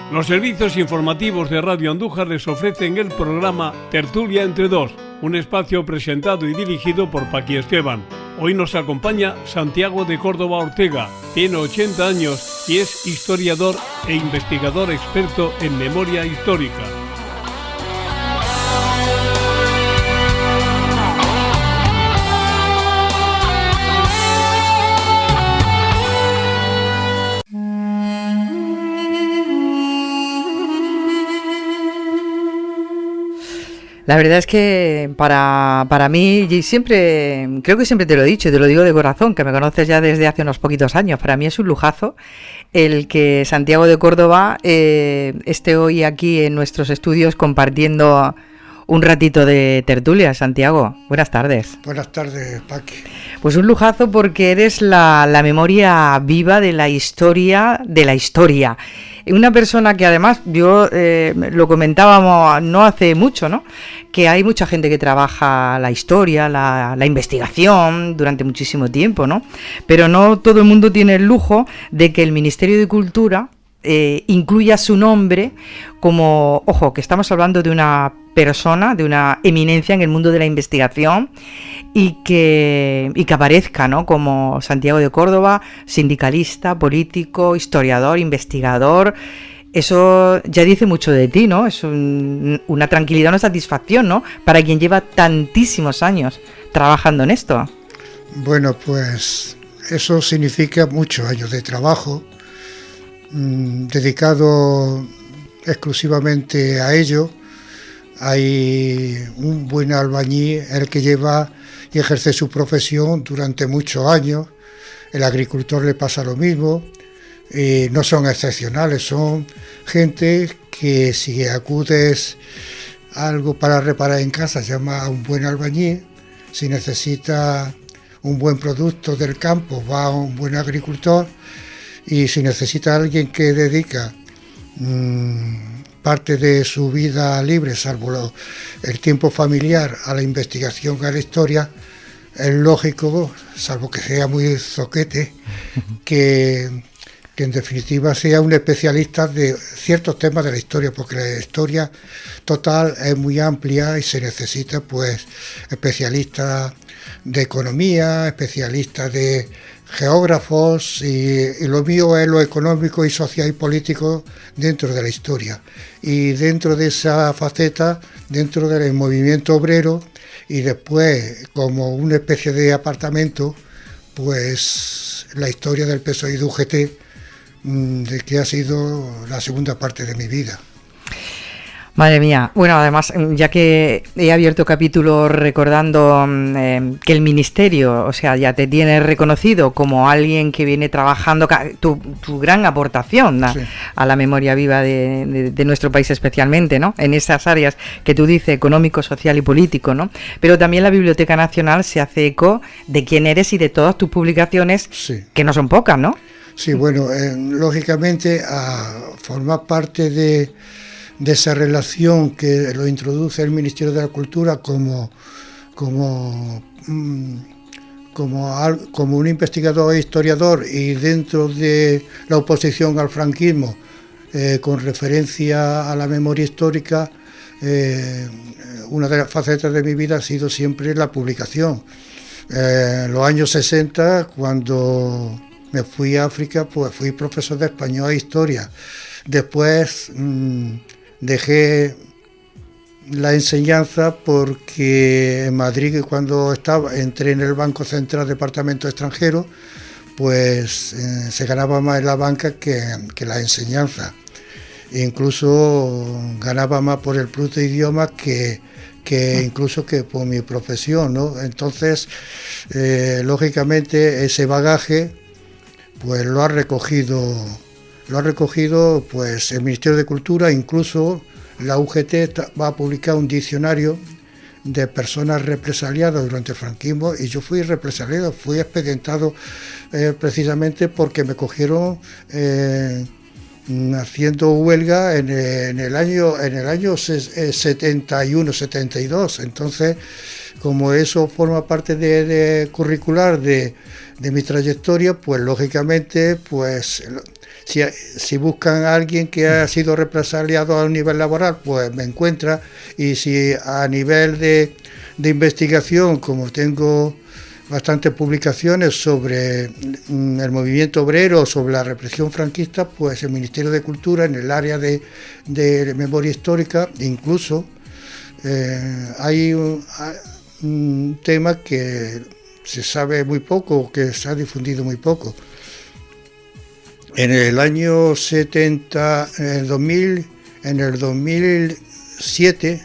Los servicios informativos de Radio Andújar les ofrecen el programa Tertulia entre dos, un espacio presentado y dirigido por Paqui Esteban. Hoy nos acompaña Santiago de Córdoba Ortega, tiene 80 años y es historiador e investigador experto en memoria histórica. La verdad es que para mí, y siempre, creo que siempre te lo he dicho y te lo digo de corazón, que me conoces ya desde hace unos poquitos años, para mí es un lujazo el que Santiago de Córdoba esté hoy aquí en nuestros estudios compartiendo un ratito de tertulia. Santiago, buenas tardes. Buenas tardes, Paqui. Pues un lujazo porque eres la memoria viva de la historia de la historia. Una persona que además, yo lo comentábamos no hace mucho, ¿no? Que hay mucha gente que trabaja la historia, la investigación durante muchísimo tiempo, ¿no? Pero no todo el mundo tiene el lujo de que el Ministerio de Cultura incluya su nombre como, ojo, que estamos hablando de una persona, de una eminencia en el mundo de la investigación y que aparezca, ¿no? Como Santiago de Córdoba, sindicalista, político, historiador, investigador. Eso ya dice mucho de ti, ¿no? Es una tranquilidad, una satisfacción, ¿no? Para quien lleva tantísimos años trabajando en esto. Bueno, pues eso significa muchos años de trabajo dedicado exclusivamente a ello. Hay un buen albañil, el que lleva y ejerce su profesión durante muchos años. El agricultor le pasa lo mismo. No son excepcionales, son gente que si acudes a algo para reparar en casa, llama a un buen albañil. Si necesita un buen producto del campo, va a un buen agricultor. Y si necesita a alguien que dedica parte de su vida libre, salvo el tiempo familiar, a la investigación, a la historia, es lógico, salvo que sea muy zoquete, que en definitiva sea un especialista de ciertos temas de la historia, porque la historia total es muy amplia y se necesita pues especialistas de economía, especialistas de geógrafos y lo mío es lo económico y social y político dentro de la historia. Y dentro de esa faceta, dentro del movimiento obrero y después como una especie de apartamento, pues la historia del PSOE y de UGT, de que ha sido la segunda parte de mi vida. Madre mía. Bueno, además, ya que he abierto capítulo recordando que el Ministerio, o sea, ya te tiene reconocido como alguien que viene trabajando, tu gran aportación a la memoria viva de nuestro país especialmente, ¿no? En esas áreas que tú dices, económico, social y político, ¿no? Pero también la Biblioteca Nacional se hace eco de quién eres y de todas tus publicaciones, que no son pocas, ¿no? Sí, bueno, lógicamente a formar parte de esa relación que lo introduce el Ministerio de la Cultura como un investigador e historiador y dentro de la oposición al franquismo con referencia a la memoria histórica, una de las facetas de mi vida ha sido siempre la publicación. En los años 60, cuando me fui a África, pues fui profesor de español e historia. Después dejé la enseñanza porque en Madrid, cuando entré en el Banco Central Departamento Extranjero, pues se ganaba más en la banca que la enseñanza. Incluso ganaba más por el plus de idiomas que incluso que por mi profesión, ¿no? Entonces, lógicamente, ese bagaje pues lo ha recogido pues el Ministerio de Cultura. Incluso la UGT va a publicar un diccionario de personas represaliadas durante el franquismo, y yo fui represaliado, fui expedientado precisamente porque me cogieron haciendo huelga en el año 71-72. Entonces, como eso forma parte de curricular de de mi trayectoria, pues lógicamente, pues si buscan a alguien que ha sido represaliado a un nivel laboral, pues me encuentra, y si a nivel de investigación, como tengo bastantes publicaciones sobre el movimiento obrero, sobre la represión franquista, pues el Ministerio de Cultura, en el área de memoria histórica, incluso hay un tema que se sabe muy poco, que se ha difundido muy poco. En el año 70, en el 2007,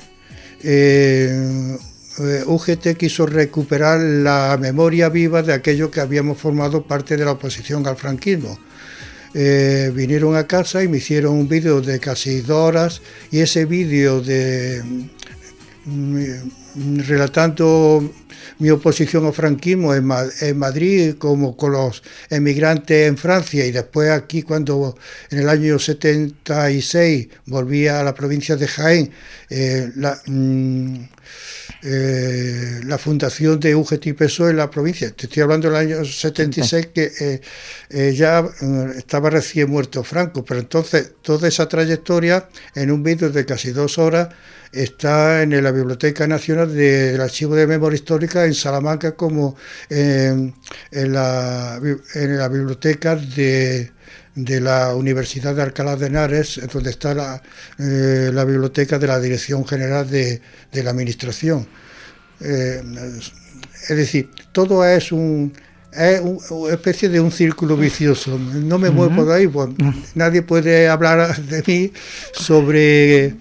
UGT quiso recuperar la memoria viva de aquello que habíamos formado parte de la oposición al franquismo. Vinieron a casa y me hicieron un vídeo de casi 2 horas, y ese vídeo relatando mi oposición al franquismo en Madrid, como con los emigrantes en Francia, y después aquí, cuando en el año 76 volví a la provincia de Jaén, la fundación de UGT y PSOE en la provincia. Te estoy hablando del año 76, que ya estaba recién muerto Franco, pero entonces toda esa trayectoria en un vídeo de casi 2 horas está en la Biblioteca Nacional del Archivo de Memoria Histórica en Salamanca, como en la biblioteca de la Universidad de Alcalá de Henares, donde está la biblioteca de la Dirección General de la Administración. Es decir, todo es una especie de un círculo vicioso. No me muevo de ahí, pues nadie puede hablar de mí sobre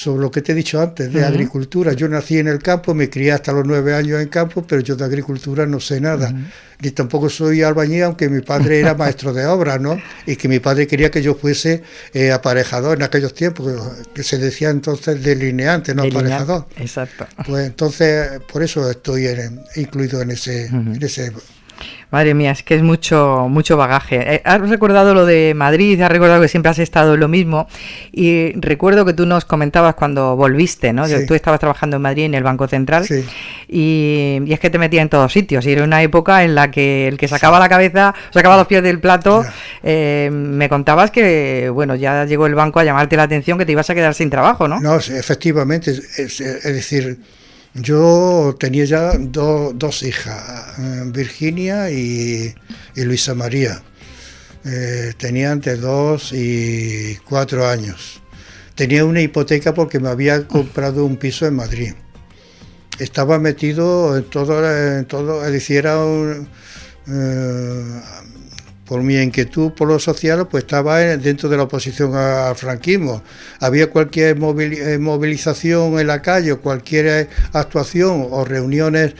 lo que te he dicho antes, de agricultura. Yo nací en el campo, me crié hasta los 9 años en campo, pero yo de agricultura no sé nada. Ni tampoco soy albañil, aunque mi padre era maestro de obras, ¿no? Y que mi padre quería que yo fuese aparejador en aquellos tiempos, que se decía entonces delineante, no aparejador. Exacto. Pues entonces, por eso estoy incluido en ese... Madre mía, es que es mucho bagaje. Has recordado lo de Madrid, has recordado que siempre has estado en lo mismo, y recuerdo que tú nos comentabas cuando volviste, ¿no? Sí. Tú estabas trabajando en Madrid, en el Banco Central, Sí. y es que te metía en todos sitios, y era una época en la que el que sacaba la cabeza, sacaba los pies del plato. Me contabas que, bueno, ya llegó el banco a llamarte la atención, que te ibas a quedar sin trabajo, ¿no? No, efectivamente, es decir, yo tenía ya dos hijas, Virginia y Luisa María. Tenían de 2 y 4 años. Tenía una hipoteca porque me había comprado un piso en Madrid. Estaba metido en todo, es decir, por mi inquietud por lo social, pues estaba dentro de la oposición al franquismo. Había cualquier movilización en la calle, o cualquier actuación o reuniones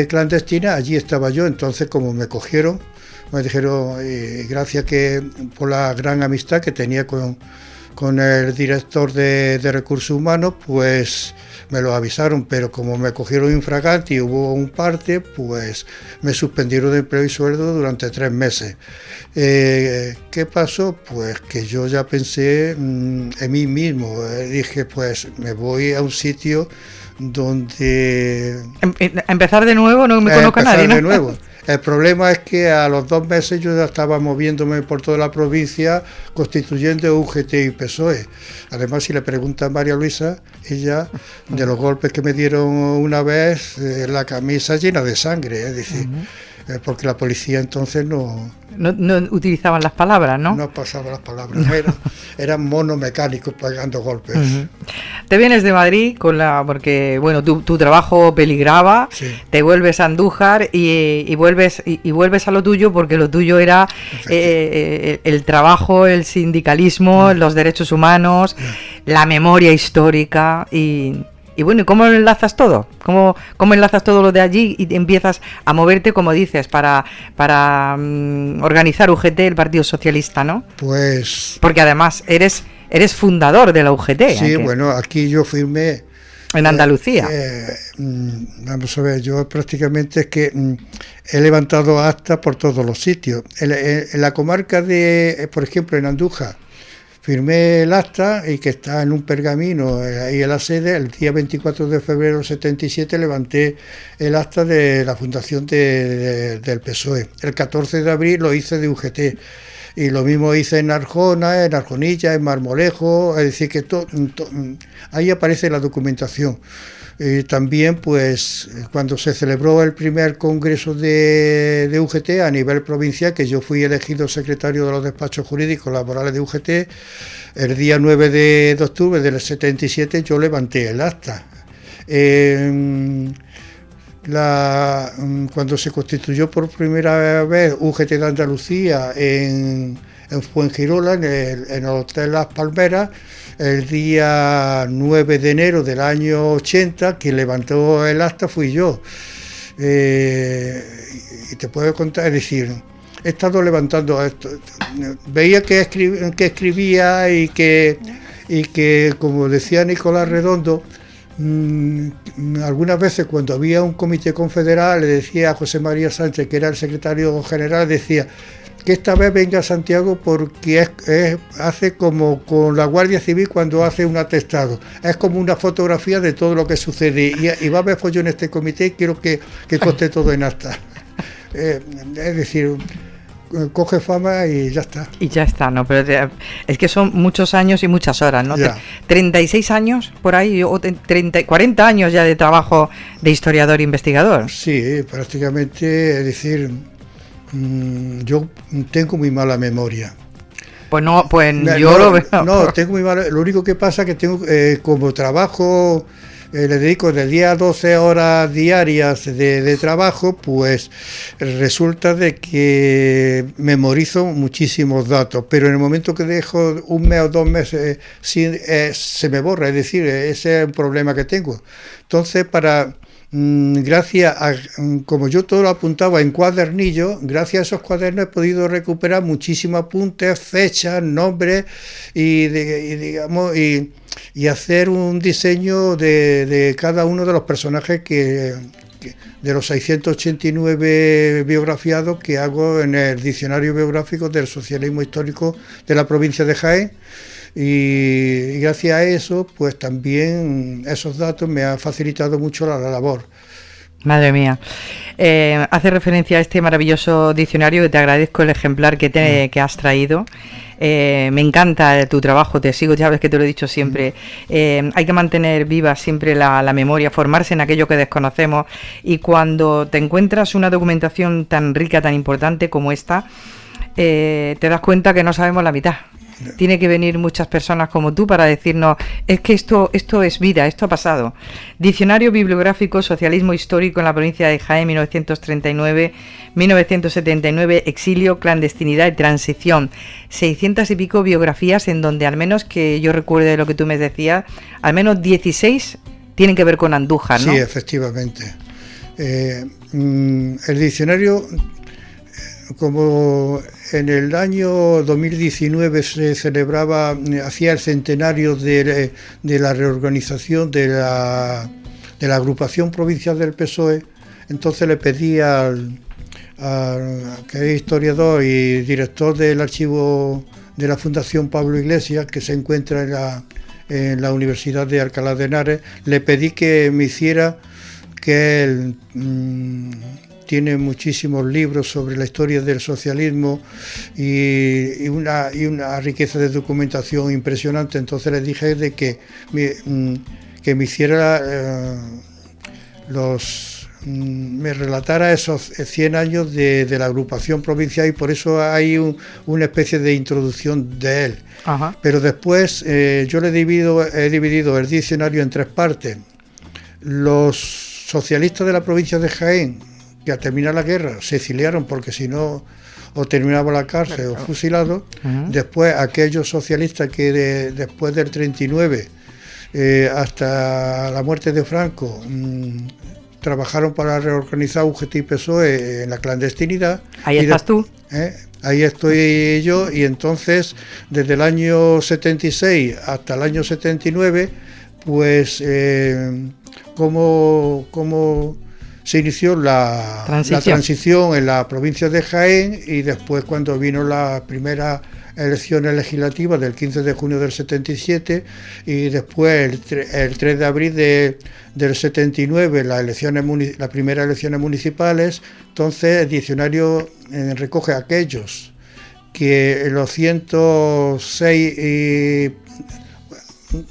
clandestinas, allí estaba yo. Entonces, como me cogieron, me dijeron, gracias por la gran amistad que tenía con el director de Recursos Humanos, pues me lo avisaron, pero como me cogieron infragante y hubo un parte, pues me suspendieron de empleo y sueldo durante 3 meses. ¿Qué pasó? Pues que yo ya pensé en mí mismo. Dije, pues me voy a un sitio donde... Empezar de nuevo, no me conozco a nadie, ¿no? De nuevo. El problema es que a los 2 meses yo ya estaba moviéndome por toda la provincia, constituyendo UGT y PSOE. Además, si le pregunta a María Luisa, ella, de los golpes que me dieron una vez, la camisa llena de sangre, es decir, porque la policía entonces no utilizaban las palabras, ¿no? No pasaban las palabras, eran monos mecánicos pegando golpes. Te vienes de Madrid porque bueno, tu trabajo peligraba, Sí. Te vuelves a Andújar y vuelves a lo tuyo, porque lo tuyo era el trabajo, el sindicalismo, los derechos humanos, la memoria histórica y bueno, ¿y cómo enlazas todo? ¿Cómo enlazas todo lo de allí y empiezas a moverte, como dices, para organizar UGT, el Partido Socialista, ¿no? Pues... Porque además eres fundador de la UGT. Sí, bueno, aquí yo firmé... En Andalucía. Vamos a ver, yo prácticamente es que he levantado actas por todos los sitios. En la comarca de, por ejemplo, en Andújar, firmé el acta y que está en un pergamino ahí en la sede. El día 24 de febrero del 77 levanté el acta de la fundación del PSOE. El 14 de abril lo hice de UGT. Y lo mismo hice en Arjona, en Arjonilla, en Marmolejo, es decir, que ahí aparece la documentación. También, pues, cuando se celebró el primer congreso de UGT a nivel provincial, que yo fui elegido secretario de los despachos jurídicos laborales de UGT, el día 9 de octubre del 77 yo levanté el acta. Cuando se constituyó por primera vez UGT de Andalucía en Fuengirola, en el Hotel Las Palmeras, el día 9 de enero del año 80, quien levantó el acta fui yo. Y te puedo contar, es decir, he estado levantando esto. Veía que escribía y que, como decía Nicolás Redondo, algunas veces cuando había un comité confederal, le decía a José María Sánchez, que era el secretario general, decía que esta vez venga a Santiago porque hace como con la Guardia Civil cuando hace un atestado, es como una fotografía de todo lo que sucede y va a haber follón en este comité y quiero que conste todo en acta. Es decir, coge fama y ya está. Y ya está, ¿no? Pero es que son muchos años y muchas horas, ¿no? Ya. 36 años por ahí, o 40 años ya de trabajo de historiador e investigador. Sí, prácticamente, es decir, yo tengo muy mala memoria. Pues no, pues yo lo veo. No, tengo muy mala. Lo único que pasa es que tengo, como trabajo, le dedico de 10 a 12 horas diarias de trabajo, pues resulta de que memorizo muchísimos datos, pero en el momento que dejo un mes o 2 meses se me borra, es decir, ese es un problema que tengo. Entonces, gracias a, como yo todo lo apuntaba en cuadernillos, gracias a esos cuadernos he podido recuperar muchísimos apuntes, fechas, nombres y hacer un diseño de cada uno de los personajes de los 689 biografiados que hago en el diccionario biográfico del socialismo histórico de la provincia de Jaén. Y gracias a eso, pues también esos datos me han facilitado mucho la labor. Madre mía. Hace referencia a este maravilloso diccionario, que te agradezco el ejemplar que has traído. Me encanta tu trabajo, te sigo, ya ves que te lo he dicho siempre. Hay que mantener viva siempre la memoria, formarse en aquello que desconocemos, y cuando te encuentras una documentación tan rica, tan importante como esta, te das cuenta que no sabemos la mitad. Tiene que venir muchas personas como tú para decirnos, es que esto es vida, esto ha pasado. Diccionario bibliográfico, socialismo histórico en la provincia de Jaén, 1939-1979, exilio, clandestinidad y transición. 600 y pico biografías en donde, al menos que yo recuerde lo que tú me decías, al menos 16 tienen que ver con Andújar, ¿no? Sí, efectivamente. El diccionario, como en el año 2019 se celebraba, hacía el centenario de la reorganización de la agrupación provincial del PSOE, entonces le pedí al que es historiador y director del archivo de la Fundación Pablo Iglesias, que se encuentra en la Universidad de Alcalá de Henares, le pedí que me hiciera, que él tiene muchísimos libros sobre la historia del socialismo y una riqueza de documentación impresionante. Entonces le dije de que me hiciera me relatara esos 100 años de la agrupación provincial, y por eso hay una especie de introducción de él. Ajá. Pero después yo he dividido el diccionario en 3 partes. Los socialistas de la provincia de Jaén, que al terminar la guerra se exiliaron porque si no o terminaba la cárcel o fusilados. Uh-huh. Después aquellos socialistas que después del 39 hasta la muerte de Franco trabajaron para reorganizar UGT y PSOE en la clandestinidad. Ahí estás tú. Ahí estoy yo, y entonces desde el año 76 hasta el año 79, pues como se inició la transición en la provincia de Jaén, y después cuando vino la primera elecciones legislativas del 15 de junio del 77 y después el 3 de abril del 79 las primeras elecciones municipales. Entonces el diccionario recoge aquellos que los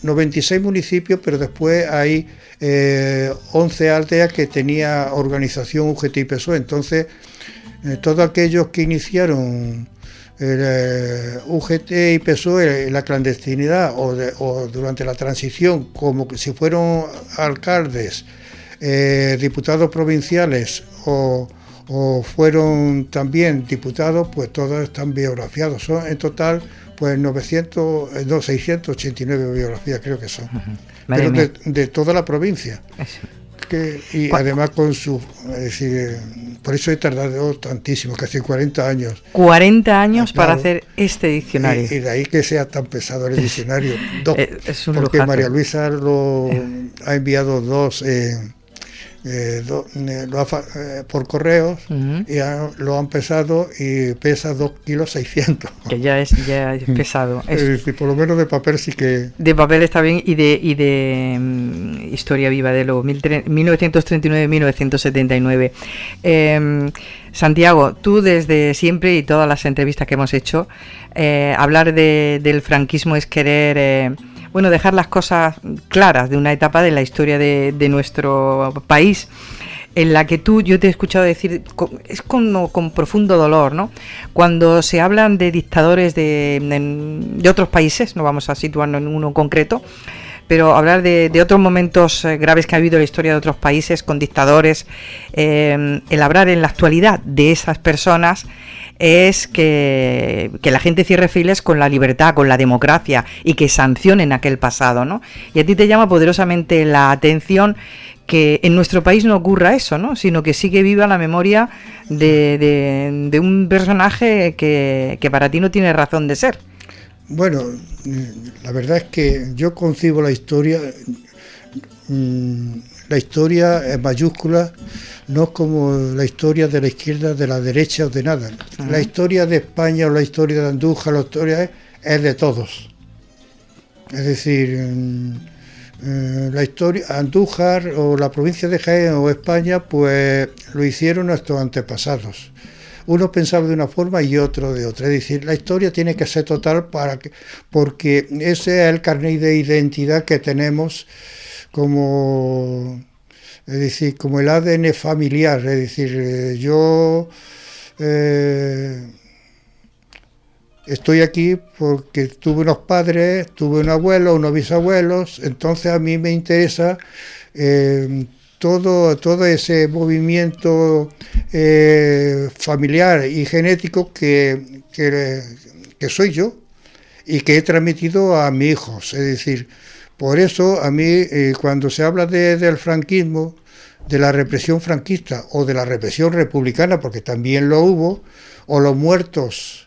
96 municipios, pero después hay 11 aldeas que tenía organización UGT y PSOE. Entonces, todos aquellos que iniciaron UGT y PSOE en la clandestinidad o durante la transición, como si fueron alcaldes, diputados provinciales o fueron también diputados, pues todos están biografiados. Son en total pues 689 biografías creo que son, pero de toda la provincia. Y además es decir, por eso he tardado tantísimo, casi 40 años. 40 años para hacer este diccionario. Y de ahí que sea tan pesado el diccionario. Es un porque lujazo. María Luisa ha enviado dos por correos, y lo han pesado y pesa 2,6 kilos. Que ya es pesado. Por lo menos de papel sí que... De papel está bien, y de historia viva de los 1939-1979. Santiago, tú desde siempre y todas las entrevistas que hemos hecho, hablar del franquismo es querer... dejar las cosas claras de una etapa de la historia de nuestro país, en la que yo te he escuchado decir, es con profundo dolor, ¿no? Cuando se hablan de dictadores de otros países, no vamos a situarnos en uno concreto, pero hablar de otros momentos graves que ha habido en la historia de otros países con dictadores, el hablar en la actualidad de esas personas, es que la gente cierre filas con la libertad, con la democracia, y que sancionen aquel pasado, ¿no? Y a ti te llama poderosamente la atención que en nuestro país no ocurra eso, ¿no? Sino que sigue viva la memoria de un personaje que para ti no tiene razón de ser. Bueno, la verdad es que yo concibo la historia en mayúsculas, no es como la historia de la izquierda, de la derecha o de nada. La historia de España o la historia de Andújar, la historia es de todos. Es decir, la historia Andújar o la provincia de Jaén o España, pues lo hicieron nuestros antepasados. Uno pensaba de una forma y otro de otra. Es decir, la historia tiene que ser total porque ese es el carnet de identidad que tenemos como el ADN familiar. Es decir, yo estoy aquí porque tuve unos padres, tuve un abuelo, unos bisabuelos, entonces a mí me interesa todo ese movimiento familiar y genético que soy yo y que he transmitido a mis hijos. Es decir, por eso a mí cuando se habla del franquismo, de la represión franquista o de la represión republicana, porque también lo hubo, o los muertos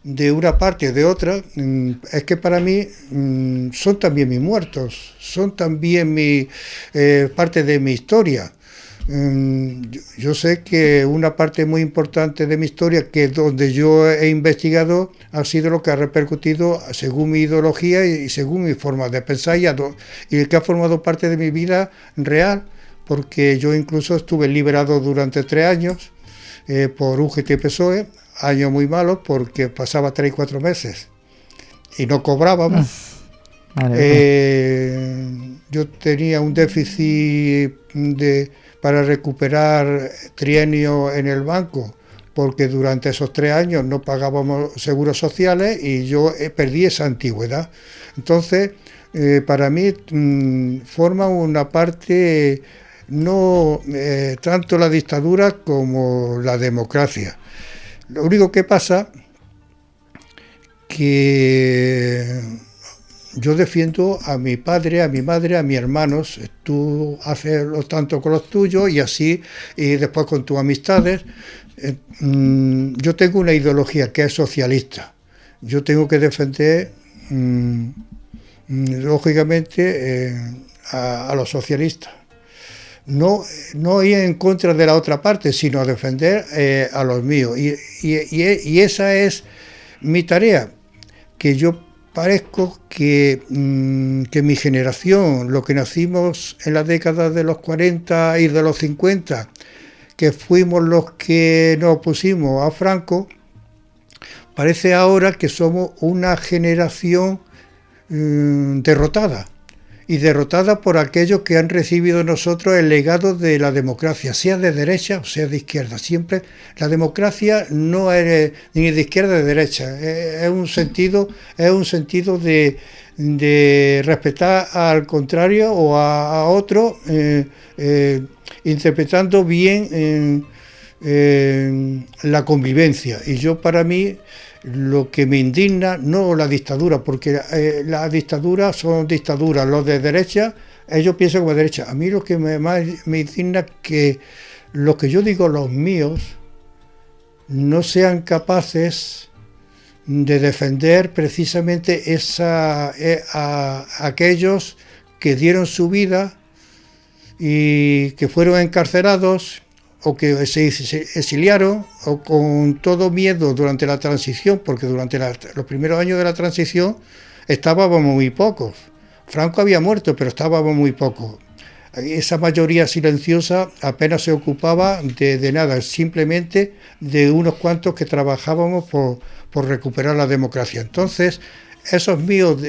de una parte o de otra, es que para mí son también mis muertos, son también parte de mi historia. Yo sé que una parte muy importante de mi historia, que donde yo he investigado, ha sido lo que ha repercutido según mi ideología y según mi forma de pensar y que ha formado parte de mi vida real, porque yo incluso estuve liberado durante 3 años por UGT-PSOE, años muy malos porque pasaba 3 y 4 meses y no cobrábamos. Yo tenía un déficit para recuperar trienio en el banco, porque durante esos 3 años no pagábamos seguros sociales y yo perdí esa antigüedad. Entonces, para mí forma una parte, no tanto la dictadura como la democracia. Lo único que pasa que yo defiendo a mi padre, a mi madre, a mis hermanos. Tú haces lo tanto con los tuyos y así, y después con tus amistades. Yo tengo una ideología que es socialista. Yo tengo que defender, lógicamente, a los socialistas. No ir en contra de la otra parte, sino defender a los míos. Y esa es Mi tarea, que yo parezco que mi generación, lo que nacimos en las décadas de los 40 y de los 50, que fuimos los que nos opusimos a Franco, parece ahora que somos una generación derrotada, y derrotada por aquellos que han recibido nosotros el legado de la democracia, sea de derecha o sea de izquierda. Siempre la democracia no es ni de izquierda ni de derecha, es un sentido de respetar al contrario o a otro, interpretando bien la convivencia. Y yo, para mí, lo que me indigna, no la dictadura, porque las dictaduras son dictaduras, los de derecha, ellos piensan como de derecha. A mí lo que más me indigna es que lo que yo digo, los míos, no sean capaces de defender precisamente a aquellos que dieron su vida y que fueron encarcelados, o que se exiliaron, o con todo miedo durante la transición, porque durante los primeros años de la transición estábamos muy pocos. Franco había muerto, pero estábamos muy pocos. Esa mayoría silenciosa apenas se ocupaba de nada, simplemente de unos cuantos que trabajábamos por recuperar la democracia. Entonces, esos míos,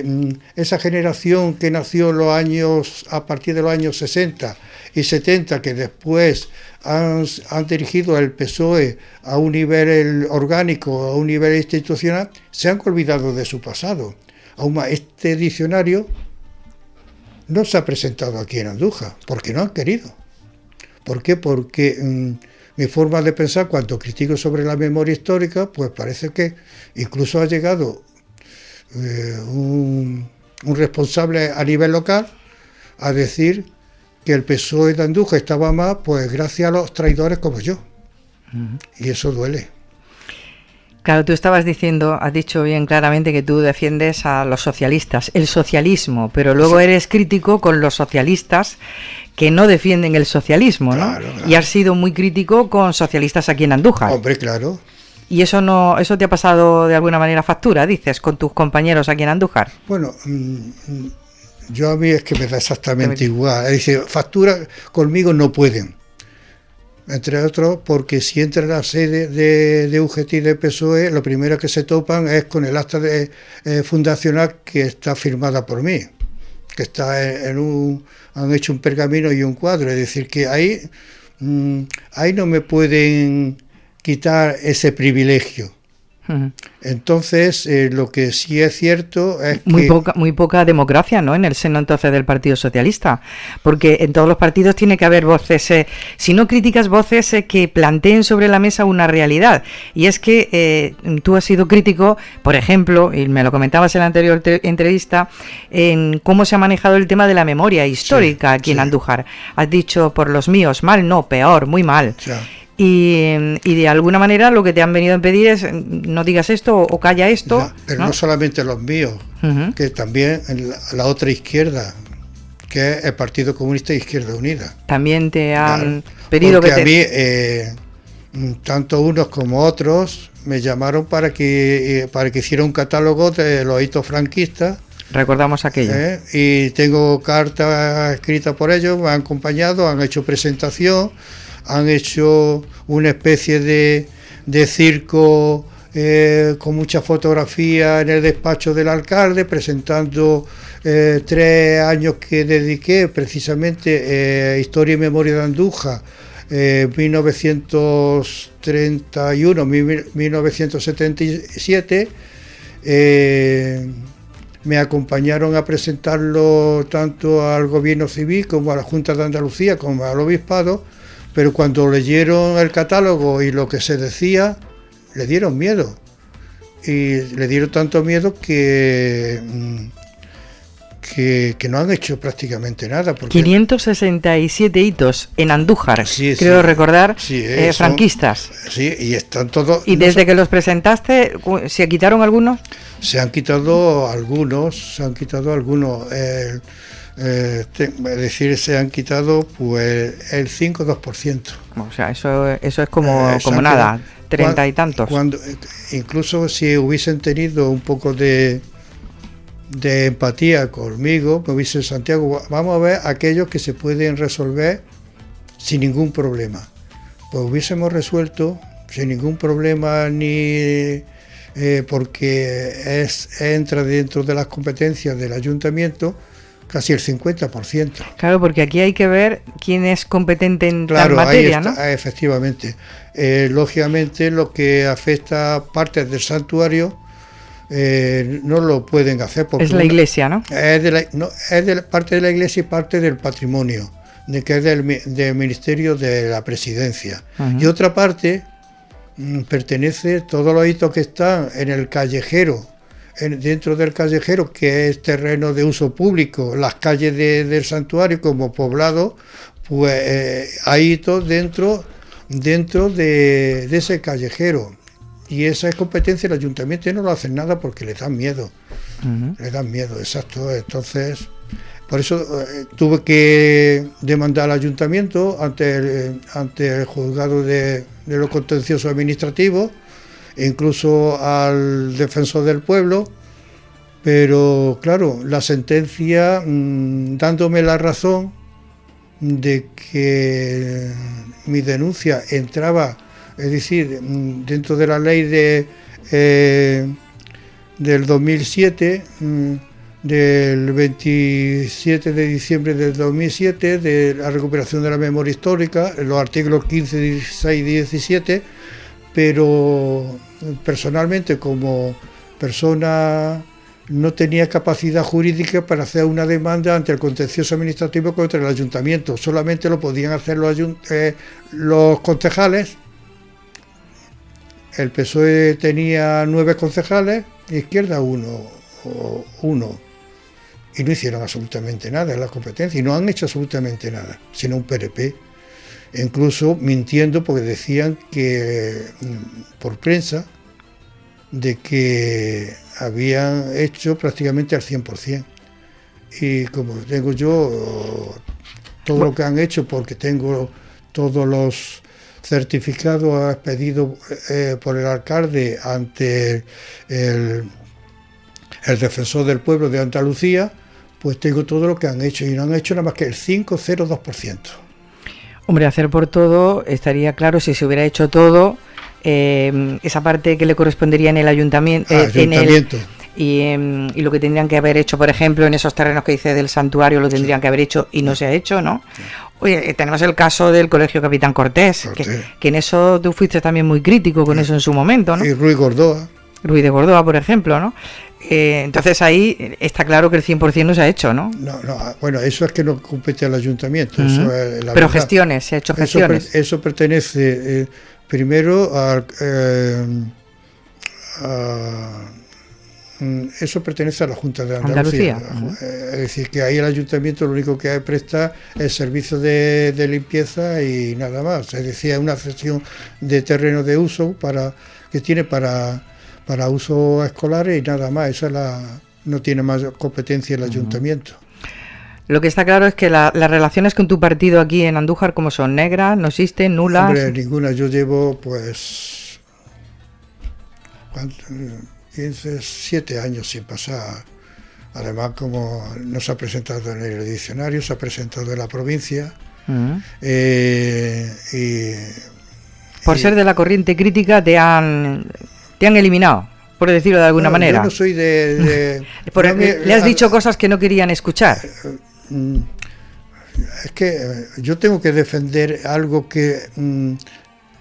esa generación que nació a partir de los años 60 y 70, que después han dirigido el PSOE a un nivel orgánico, a un nivel institucional, se han olvidado de su pasado. Aún más, este diccionario no se ha presentado aquí en Andújar, porque no han querido. ¿Por qué? Porque mi forma de pensar, cuando critico sobre la memoria histórica, pues parece que incluso ha llegado un responsable a nivel local a decir que el PSOE de Andújar estaba más, pues gracias a los traidores como yo. Uh-huh. Y eso duele. Claro, tú has dicho bien claramente que tú defiendes a los socialistas, el socialismo, pero luego eres crítico con los socialistas que no defienden el socialismo, ¿no? Claro. Y has sido muy crítico con socialistas aquí en Andújar. Hombre, claro. ¿Y eso te ha pasado de alguna manera factura, dices, con tus compañeros aquí en Andújar? Bueno, yo a mí es que me da exactamente igual. Es decir, factura conmigo no pueden. Entre otros, porque si entra en la sede de UGT y de PSOE, lo primero que se topan es con el acta fundacional que está firmada por mí, que está han hecho un pergamino y un cuadro. Es decir, que ahí no me pueden quitar ese privilegio. Uh-huh. Entonces, lo que sí es cierto es muy poca democracia, ¿no?, en el seno entonces del Partido Socialista, porque en todos los partidos tiene que haber voces, si no críticas, voces que planteen sobre la mesa una realidad. Y es que tú has sido crítico, por ejemplo, y me lo comentabas en la anterior entrevista, en cómo se ha manejado el tema de la memoria histórica aquí en Andújar. Has dicho, por los míos, mal, no, peor, muy mal. Sí. Y de alguna manera lo que te han venido a pedir es no digas esto o calla esto. No, pero no solamente los míos, uh-huh, que también la otra izquierda, que es el Partido Comunista e Izquierda Unida. También te han pedido que a mí, tanto unos como otros, me llamaron para que hiciera un catálogo de los hitos franquistas. Recordamos aquello. Y tengo cartas escritas por ellos, me han acompañado, han hecho presentación, han hecho una especie de circo con muchas fotografías en el despacho del alcalde, presentando 3 años que dediqué precisamente Historia y Memoria de Andújar, 1931-1977. Me acompañaron a presentarlo tanto al Gobierno Civil como a la Junta de Andalucía como al Obispado. Pero cuando leyeron el catálogo y lo que se decía, le dieron miedo. Y le dieron tanto miedo que no han hecho prácticamente nada. 567 hitos en Andújar, creo recordar, franquistas. Sí, y están todos... ¿Y desde que los presentaste, se quitaron algunos? Se han quitado algunos, es decir, se han quitado pues el 5-2%. O sea, eso es como nada. 30 y tantos. Incluso si hubiesen tenido un poco de empatía conmigo, me hubiese Santiago, vamos a ver aquellos que se pueden resolver sin ningún problema. Pues hubiésemos resuelto sin ningún problema, ni porque entra dentro de las competencias del ayuntamiento casi el 50%. Claro, porque aquí hay que ver quién es competente en tal materia, ahí está, ¿no? Efectivamente. Lógicamente, lo que afecta a partes del santuario no lo pueden hacer porque es la iglesia, ¿no? Es de parte de la iglesia y parte del patrimonio, que es del Ministerio de la Presidencia. Uh-huh. Y otra parte pertenece todos los hitos que están en el callejero, dentro del callejero, que es terreno de uso público, las calles del santuario como poblado, pues hay hitos dentro de ese callejero. Y esa es competencia del ayuntamiento y no lo hacen nada porque le dan miedo. Uh-huh. Le dan miedo, exacto. Entonces, por eso tuve que demandar al ayuntamiento ante el juzgado de lo contencioso administrativo, e incluso al defensor del pueblo, pero claro, la sentencia dándome la razón de que mi denuncia entraba, es decir, dentro de la ley del 2007, del 27 de diciembre del 2007, de la recuperación de la memoria histórica, los artículos 15, 16 y 17, pero personalmente como persona no tenía capacidad jurídica para hacer una demanda ante el contencioso administrativo contra el ayuntamiento. Solamente lo podían hacer los concejales. El PSOE tenía 9 concejales, Izquierda 1, y no hicieron absolutamente nada en la competencia, y no han hecho absolutamente nada, sino un PRP, incluso mintiendo porque decían que por prensa de que habían hecho prácticamente al 100%. Y como tengo yo todo lo que han hecho, porque tengo todos los certificados expedidos por el alcalde ante el defensor del pueblo de Andalucía, pues tengo todo lo que han hecho, y no han hecho nada más que el 5,02%. Hombre, hacer por todo estaría claro si se hubiera hecho todo, esa parte que le correspondería en el ayuntamiento. Y lo que tendrían que haber hecho, por ejemplo, en esos terrenos que dice del santuario, lo tendrían que haber hecho y no se ha hecho, ¿no? Oye, tenemos el caso del Colegio Capitán Cortés. Que en eso tú fuiste también muy crítico con eso en su momento, ¿no? Y Ruiz de Gordoa, por ejemplo, ¿no? Entonces ahí está claro que el 100% no se ha hecho, ¿no? No, bueno, eso es que no compete al ayuntamiento. Uh-huh. Eso es la Pero verdad. Gestiones, se ha hecho gestiones. Eso pertenece primero eso pertenece a la Junta de Andalucía. Uh-huh. Es decir, que ahí el ayuntamiento lo único que presta es servicio de limpieza y nada más. Es decir, es una cesión de terreno de uso que tiene para usos escolares y nada más. No tiene más competencia el ayuntamiento. Lo que está claro es que las relaciones con tu partido aquí en Andújar, ¿cómo son? ¿Negras? ¿No existen? ¿Nulas? Hombre, ninguna. Yo llevo 7 años sin pasar. Además, como no se ha presentado en el diccionario, se ha presentado en la provincia. Uh-huh. Por ser de la corriente crítica te han eliminado, por decirlo de alguna manera. Yo no soy le has dicho cosas que no querían escuchar. Es que yo tengo que defender algo que...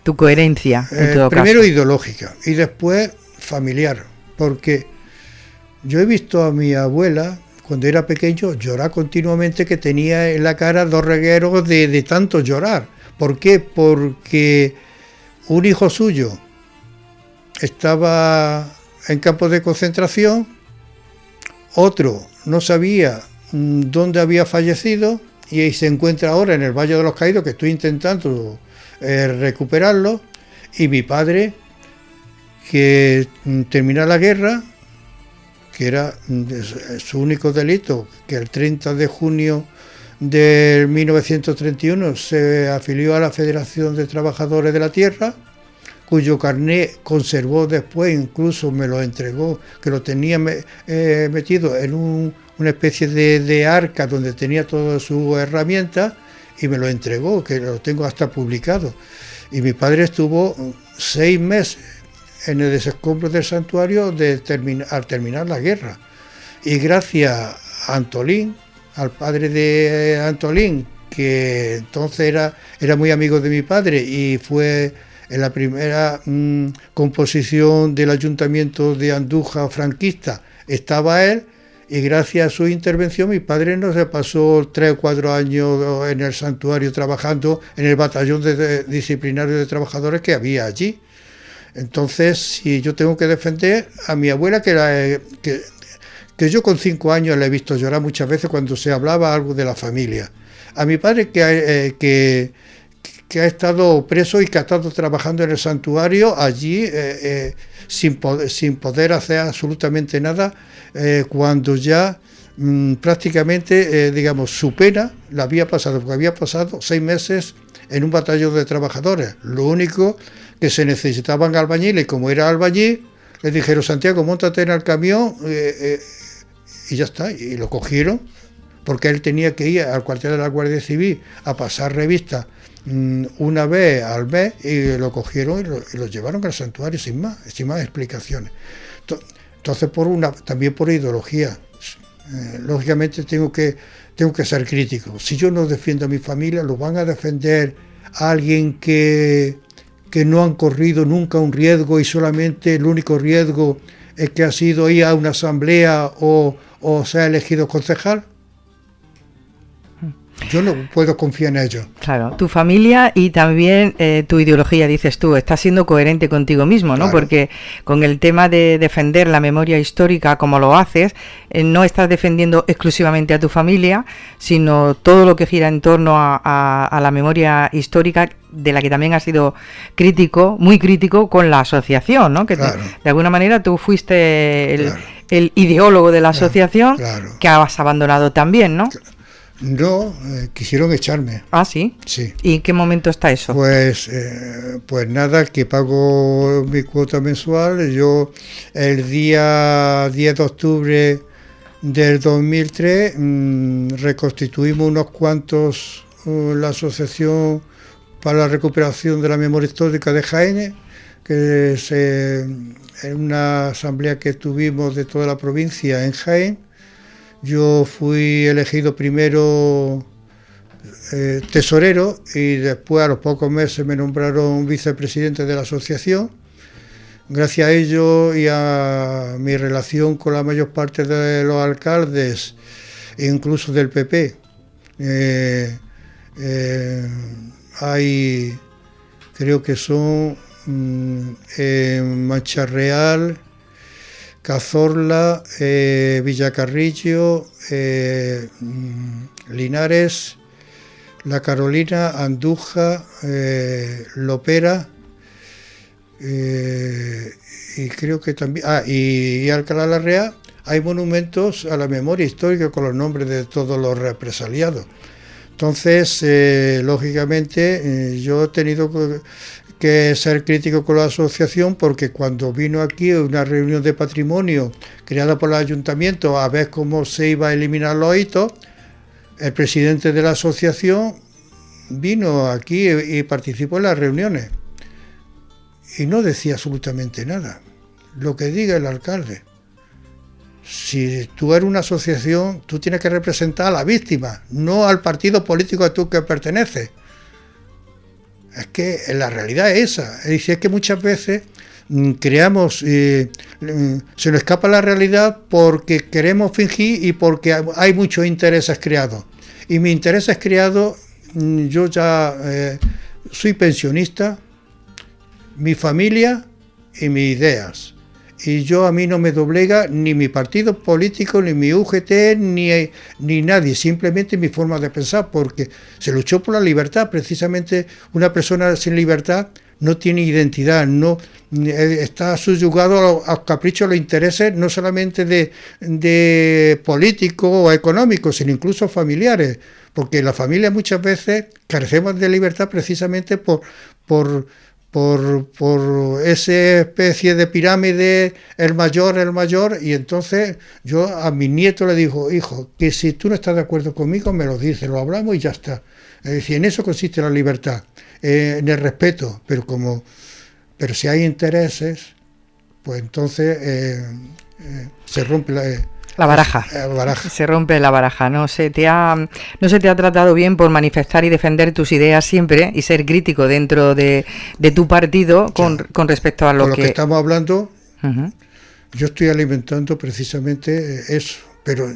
tu coherencia, en todo primero caso. Ideológica y después familiar, porque yo he visto a mi abuela, cuando era pequeño, llorar continuamente, que tenía en la cara 2 regueros de tanto llorar. ¿Por qué? Porque un hijo suyo estaba en campos de concentración, otro no sabía dónde había fallecido y se encuentra ahora en el Valle de los Caídos, que estoy intentando recuperarlo, y mi padre, que termina la guerra, que era su único delito, que el 30 de junio de 1931 se afilió a la Federación de Trabajadores de la Tierra, cuyo carné conservó después, incluso me lo entregó, que lo tenía metido en una especie de arca donde tenía todas sus herramientas, y me lo entregó, que lo tengo hasta publicado. Y mi padre estuvo 6 meses en el desescombro del santuario al terminar la guerra. Y gracias a Antolín, al padre de Antolín, que entonces era muy amigo de mi padre y fue en la primera composición del ayuntamiento de Andújar franquista, estaba él, y gracias a su intervención mi padre no se pasó 3 o 4 años en el santuario trabajando en el batallón disciplinario de trabajadores que había allí. Entonces, si yo tengo que defender a mi abuela, que yo con 5 años la he visto llorar muchas veces cuando se hablaba algo de la familia, a mi padre que ha estado preso y que ha estado trabajando en el santuario allí sin poder hacer absolutamente nada, cuando ya prácticamente, digamos, su pena la había pasado, porque había pasado 6 meses en un batallón de trabajadores. Lo único que se necesitaban albañiles, y como era albañil, le dijeron: Santiago, móntate en el camión, y ya está, y lo cogieron, porque él tenía que ir al cuartel de la Guardia Civil a pasar revistas una vez al mes, y lo cogieron y lo llevaron al santuario sin más explicaciones. Entonces, también por ideología, lógicamente tengo que ser crítico. Si yo no defiendo a mi familia, lo van a defender a alguien que no han corrido nunca un riesgo, y solamente el único riesgo es que ha sido ir a una asamblea o se ha elegido concejal. Yo no puedo confiar en ello. Claro, tu familia y también tu ideología, dices tú, estás siendo coherente contigo mismo, ¿no? Claro. Porque con el tema de defender la memoria histórica como lo haces, no estás defendiendo exclusivamente a tu familia, sino todo lo que gira en torno a la memoria histórica, de la que también has sido crítico, muy crítico con la asociación, ¿no? Que claro. De alguna manera tú fuiste el ideólogo de la asociación, que has abandonado también, ¿no? Claro. No, quisieron echarme. ¿Ah, sí? Sí. ¿Y en qué momento está eso? Pues nada, que pago mi cuota mensual. Yo el día 10 de octubre del 2003 reconstituimos unos cuantos la Asociación para la Recuperación de la Memoria Histórica de Jaén, que es en una asamblea que tuvimos de toda la provincia en Jaén. Yo fui elegido primero tesorero, y después a los pocos meses me nombraron vicepresidente de la asociación. Gracias a ello y a mi relación con la mayor parte de los alcaldes, incluso del PP, hay, creo que son Mancha Real, Cazorla, Villacarrillo, Linares, La Carolina, Andújar, Lopera, y creo que también, y Alcalá la Real, hay monumentos a la memoria histórica con los nombres de todos los represaliados. Entonces, lógicamente, yo he tenido que ser crítico con la asociación, porque cuando vino aquí una reunión de patrimonio creada por el ayuntamiento a ver cómo se iba a eliminar los hitos, el presidente de la asociación vino aquí y participó en las reuniones y no decía absolutamente nada. Lo que diga el alcalde. Si tú eres una asociación, tú tienes que representar a la víctima, no al partido político a tú que perteneces. Es que la realidad es esa. Es decir, es que muchas veces creamos, se nos escapa la realidad porque queremos fingir y porque hay muchos intereses creados. Y mis intereses creados, yo ya soy pensionista, mi familia y mis ideas. Y a mí no me doblega ni mi partido político, ni mi UGT, ni nadie, simplemente mi forma de pensar, porque se luchó por la libertad. Precisamente una persona sin libertad no tiene identidad, no está subyugado a los caprichos, a los intereses, no solamente de políticos o económicos, sino incluso familiares, porque la familia muchas veces carecemos de libertad precisamente por por esa especie de pirámide, el mayor, y entonces yo a mi nieto le digo, hijo, que si tú no estás de acuerdo conmigo, me lo dices, lo hablamos y ya está. Es decir, en eso consiste la libertad, en el respeto, pero pero si hay intereses, pues entonces se rompe la baraja. Se rompe la baraja. No se te ha tratado bien por manifestar y defender tus ideas siempre y ser crítico dentro de tu partido con respecto a lo que estamos hablando. Yo estoy alimentando precisamente eso, pero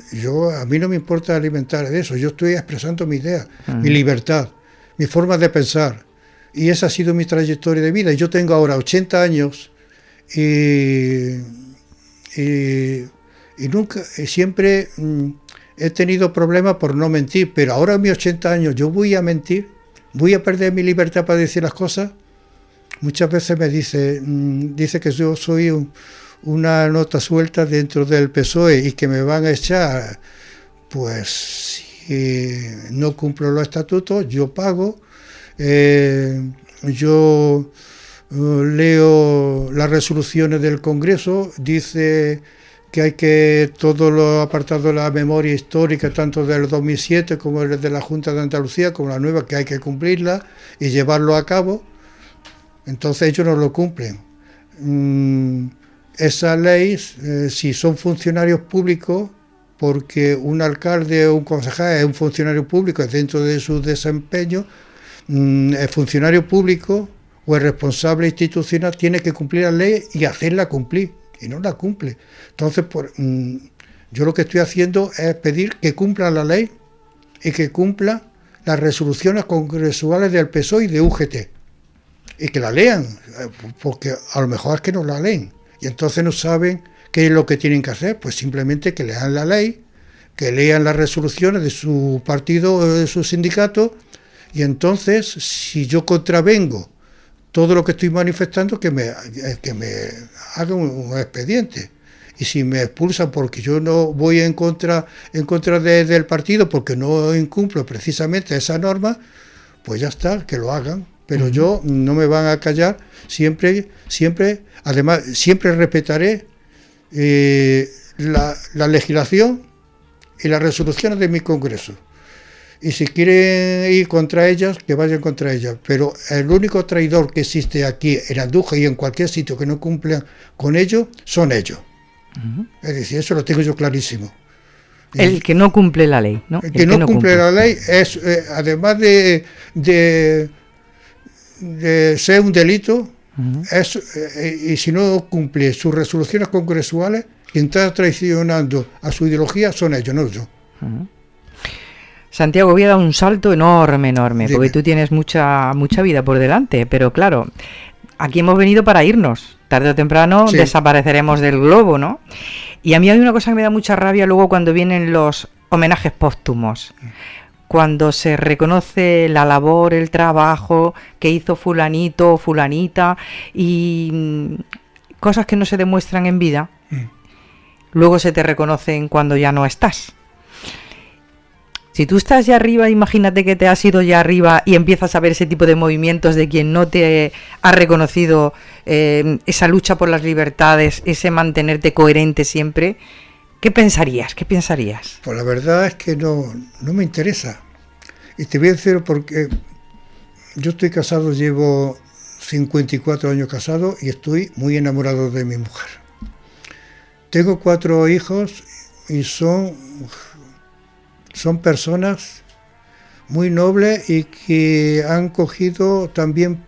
a mí no me importa alimentar eso. Yo estoy expresando mi idea, mi libertad, mi forma de pensar, y esa ha sido mi trayectoria de vida. Yo tengo ahora 80 años y nunca, siempre he tenido problemas por no mentir, pero ahora a mis 80 años yo voy a mentir, voy a perder mi libertad para decir las cosas. Muchas veces me dice que yo soy una nota suelta dentro del PSOE y que me van a echar. Pues si no cumplo los estatutos, yo pago, yo leo las resoluciones del Congreso, dice que hay que todos los apartados de la memoria histórica, tanto del 2007 como el de la Junta de Andalucía, como la nueva, que hay que cumplirla y llevarlo a cabo. Entonces ellos no lo cumplen. Esas leyes, si son funcionarios públicos, porque un alcalde o un concejal es un funcionario público, es dentro de su desempeño, el funcionario público o el responsable institucional tiene que cumplir la ley y hacerla cumplir, y no la cumple. Entonces, yo lo que estoy haciendo es pedir que cumplan la ley y que cumplan las resoluciones congresuales del PSOE y de UGT, y que la lean, porque a lo mejor es que no la leen, y entonces no saben qué es lo que tienen que hacer. Pues simplemente que lean la ley, que lean las resoluciones de su partido o de su sindicato, y entonces, si yo contravengo todo lo que estoy manifestando, que me haga un expediente. Y si me expulsan porque yo no voy en contra del partido, porque no incumplo precisamente esa norma, pues ya está, que lo hagan. Pero yo no me van a callar, siempre, además, siempre respetaré la legislación y las resoluciones de mi Congreso. Y si quieren ir contra ellas, que vayan contra ellas. Pero el único traidor que existe aquí en Andújar y en cualquier sitio que no cumplan con ellos, son ellos. Es decir, eso lo tengo yo clarísimo. El que no cumple la ley, ¿no? El que no cumple la ley es, además de ser un delito, y si no cumple sus resoluciones congresuales, quien está traicionando a su ideología son ellos, no yo. Santiago, voy a dar un salto enorme, Dime. porque tú tienes mucha vida por delante, pero claro, aquí hemos venido para irnos. Tarde o temprano desapareceremos del globo, ¿no? Y a mí hay una cosa que me da mucha rabia luego cuando vienen los homenajes póstumos. Cuando se reconoce la labor, el trabajo que hizo fulanito o fulanita y cosas que no se demuestran en vida, luego se te reconocen cuando ya no estás. Si tú estás ya arriba, imagínate que te has ido ya arriba y empiezas a ver ese tipo de movimientos de quien no te ha reconocido esa lucha por las libertades, ese mantenerte coherente siempre. ¿Qué pensarías? Pues la verdad es que no me interesa. Y te voy a decir porque yo estoy casado, llevo 54 años casado y estoy muy enamorado de mi mujer. Tengo 4 hijos y son personas muy nobles y que han cogido también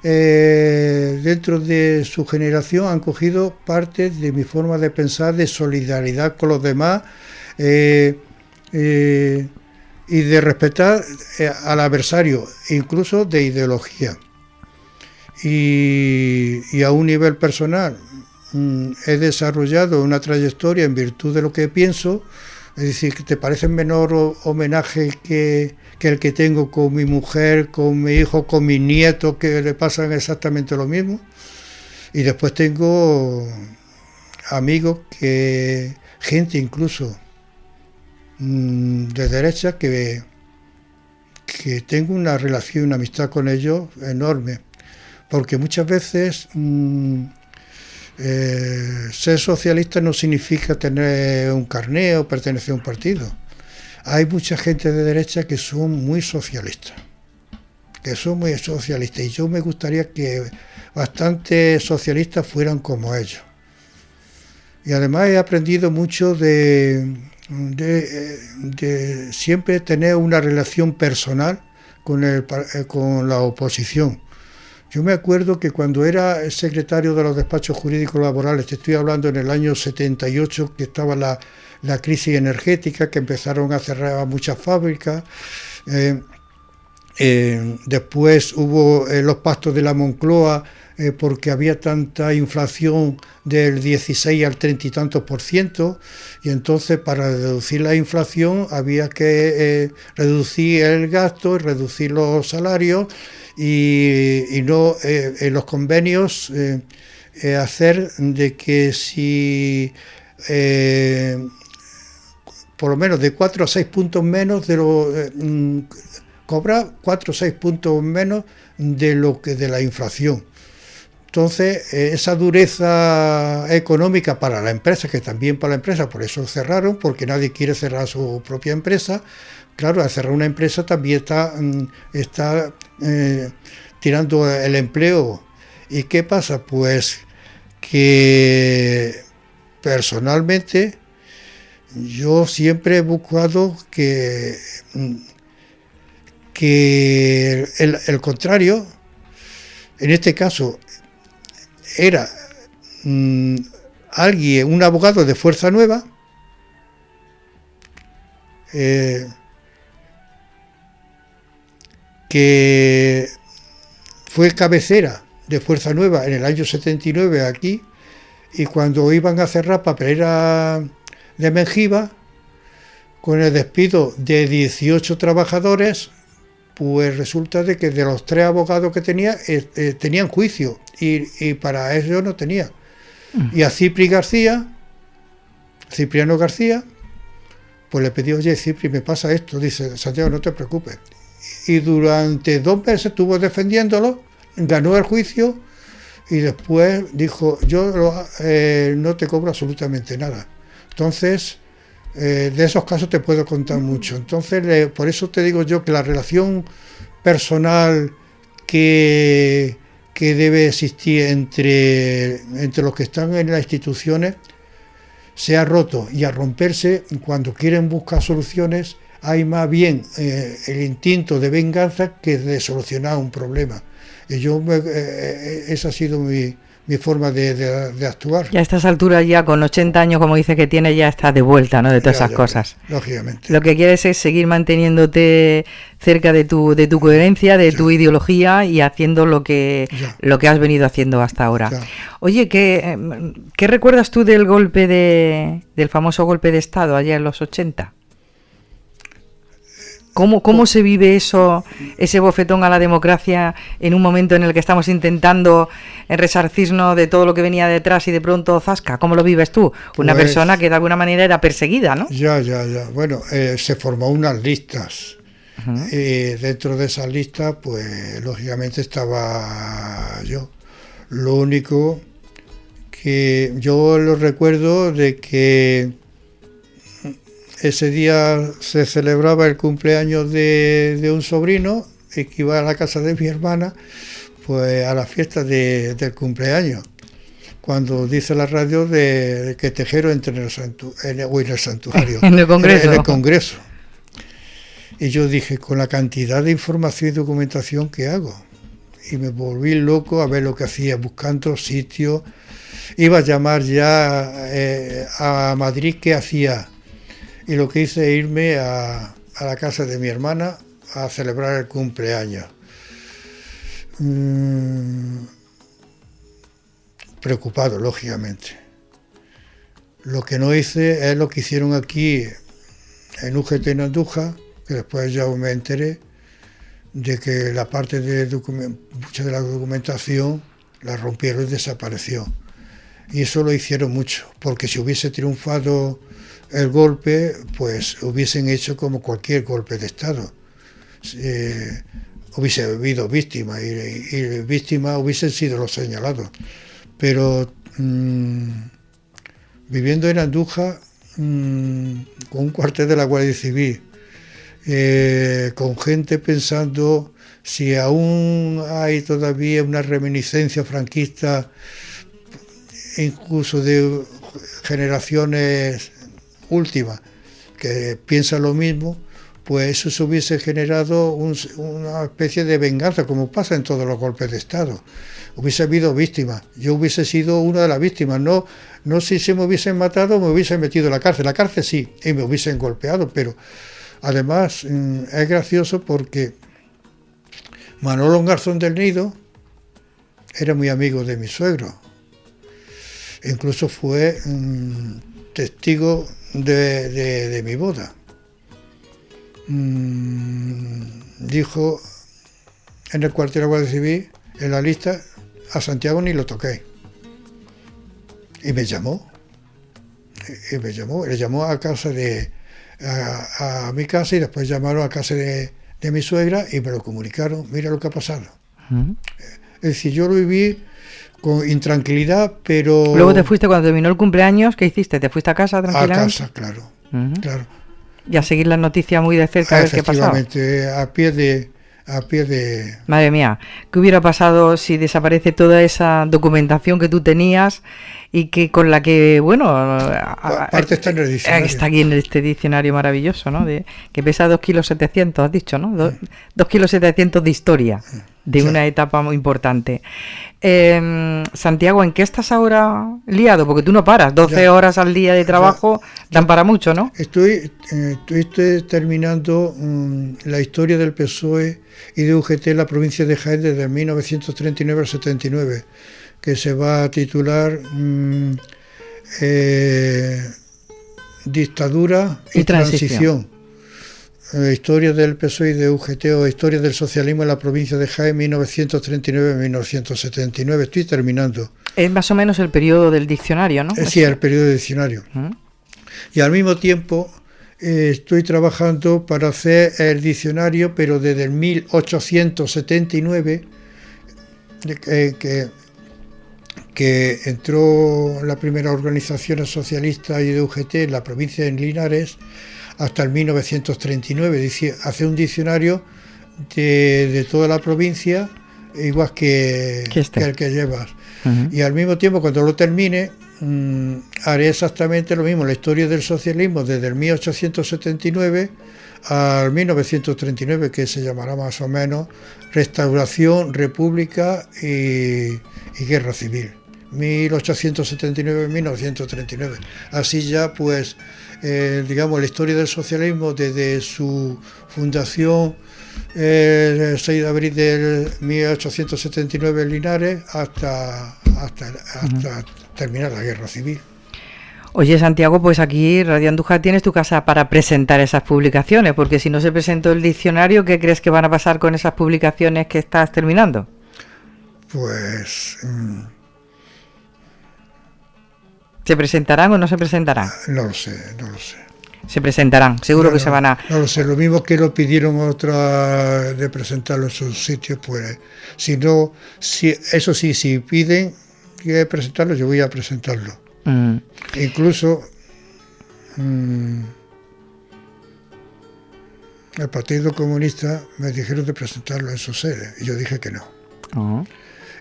dentro de su generación, han cogido parte de mi forma de pensar, de solidaridad con los demás y de respetar al adversario, incluso de ideología. Y a un nivel personal he desarrollado una trayectoria en virtud de lo que pienso. Es decir, que te parece menor homenaje que el que tengo con mi mujer, con mi hijo, con mis nietos, que le pasan exactamente lo mismo. Y después tengo amigos, gente incluso de derecha, que tengo una relación, una amistad con ellos enorme. porque muchas veces ser socialista no significa tener un carné o pertenecer a un partido. Hay mucha gente de derecha que son muy socialistas, y yo me gustaría que bastantes socialistas fueran como ellos. Y además he aprendido mucho de siempre tener una relación personal con la oposición. Yo me acuerdo que cuando era secretario de los despachos jurídicos laborales, te estoy hablando en el año 78, que estaba la crisis energética, que empezaron a cerrar muchas fábricas, después hubo los pactos de la Moncloa, porque había tanta inflación del 16 al 30 y tantos %, y entonces para reducir la inflación había que reducir el gasto, reducir los salarios y no en los convenios hacer de que si por lo menos de 4 a 6 puntos menos de lo cobrar 4 o 6 puntos menos de lo que de la inflación. Entonces, esa dureza económica para la empresa, que también para la empresa, por eso cerraron, porque nadie quiere cerrar su propia empresa. Claro, al cerrar una empresa también está tirando el empleo. ¿Y qué pasa? Pues que personalmente yo siempre he buscado que el contrario, en este caso, era alguien, un abogado de Fuerza Nueva, que fue cabecera de Fuerza Nueva en el año 79 aquí, y cuando iban a cerrar papelera de Mengiba, con el despido de 18 trabajadores, pues resulta de que de los 3 abogados que tenía, tenían juicio, y para eso no tenía. Y a Cipriano García, pues le pedí, oye, Cipri, me pasa esto. Dice, Santiago, no te preocupes. Y durante 2 meses estuvo defendiéndolo, ganó el juicio, y después dijo, yo no te cobro absolutamente nada. Entonces, de esos casos te puedo contar mucho. Entonces, por eso te digo yo que la relación personal que debe existir entre los que están en las instituciones se ha roto, y al romperse, cuando quieren buscar soluciones, hay más bien el instinto de venganza que de solucionar un problema. Y esa ha sido mi forma de actuar. Y a estas alturas, ya con 80 años, como dice que tiene, ya está de vuelta, ¿no?, de todas esas cosas. Lógicamente. Lo que quieres es seguir manteniéndote cerca de tu coherencia, de tu ideología, y haciendo lo que has venido haciendo hasta ahora. Oye, ¿qué recuerdas tú del del famoso golpe de Estado allá en los 80? ¿Cómo se vive eso, ese bofetón a la democracia en un momento en el que estamos intentando resarcirnos de todo lo que venía detrás y de pronto zasca? ¿Cómo lo vives tú? Una persona que de alguna manera era perseguida, ¿no? Ya. Bueno, se formó unas listas. Uh-huh. Dentro de esas listas, pues lógicamente estaba yo. Lo único que yo lo recuerdo de que ese día se celebraba el cumpleaños de un sobrino, que iba a la casa de mi hermana, pues a la fiesta del cumpleaños, cuando dice la radio de que Tejero entre en el santuario, en el Congreso. En el Congreso. Y yo dije, con la cantidad de información y documentación que hago, y me volví loco a ver lo que hacía, buscando sitios. Iba a llamar ya a Madrid qué hacía. Y lo que hice es irme a la casa de mi hermana a celebrar el cumpleaños. Preocupado, lógicamente. Lo que no hice es lo que hicieron aquí en UGT en Andújar, que después ya me enteré de que la parte mucha de la documentación la rompieron y desapareció. Y eso lo hicieron mucho, porque si hubiese triunfado el golpe, pues hubiesen hecho como cualquier golpe de Estado. hubiese habido víctimas y víctimas hubiesen sido los señalados. Pero viviendo en Andújar, con un cuartel de la Guardia Civil, con gente pensando si aún hay todavía una reminiscencia franquista, incluso de generaciones últimas, que piensan lo mismo, pues eso se hubiese generado una especie de venganza, como pasa en todos los golpes de Estado. Hubiese habido víctimas, yo hubiese sido una de las víctimas, no si se me hubiesen matado, me hubiesen metido en la cárcel sí, y me hubiesen golpeado, pero además es gracioso porque Manolo Garzón del Nido era muy amigo de mi suegro, incluso fue testigo de mi boda. Dijo en el cuartel de la Guardia Civil, en la lista, a Santiago ni lo toqué. Y me llamó. Le llamó a casa a mi casa, y después llamaron a casa de mi suegra y me lo comunicaron. Mira lo que ha pasado. Es decir, yo lo viví con intranquilidad, pero... Luego te fuiste, cuando terminó el cumpleaños, ¿qué hiciste? ¿Te fuiste a casa tranquilamente? A casa, claro. Claro. Y a seguir las noticias muy de cerca, a ver qué pasaba. Efectivamente, a pie de... Madre mía, ¿qué hubiera pasado si desaparece toda esa documentación que tú tenías y que con la que, bueno, parte está en el diccionario. Está aquí en este diccionario maravilloso, ¿no? Que pesa 2,7 kilos, has dicho, ¿no? 2,7 kilos de historia de una etapa muy importante. Santiago, ¿en qué estás ahora liado? Porque tú no paras, 12 horas al día de trabajo dan para mucho, ¿no? Estoy terminando la historia del PSOE y de UGT en la provincia de Jaén desde 1939 al 79, que se va a titular Dictadura y Transición. Historia del PSOE y de UGT, o Historia del socialismo en la provincia de Jaén 1939-1979. Estoy terminando. Es más o menos el periodo del diccionario, ¿no? Sí, el periodo del diccionario. Y al mismo tiempo estoy trabajando para hacer el diccionario, pero desde el 1879, que entró la primera organización socialista y de UGT en la provincia de Linares, hasta el 1939, dice, hace un diccionario de toda la provincia, igual que el que llevas. Y al mismo tiempo, cuando lo termine, haré exactamente lo mismo, la historia del socialismo desde el 1879 al 1939, que se llamará más o menos Restauración, República y Guerra Civil. 1879-1939. Así ya, pues, digamos, la historia del socialismo desde su fundación el 6 de abril del 1879 en Linares hasta terminar la Guerra Civil. Oye, Santiago, pues aquí Radio Andújar tienes tu casa para presentar esas publicaciones, porque si no se presentó el diccionario, ¿qué crees que van a pasar con esas publicaciones que estás terminando? Pues... ¿se presentarán o no se presentarán? No lo sé. Se presentarán, seguro que se van a... No lo sé, lo mismo que lo pidieron otra de presentarlo en sus sitios, pues si piden que presentarlo, yo voy a presentarlo. Incluso el Partido Comunista me dijeron de presentarlo en su sede, y yo dije que no.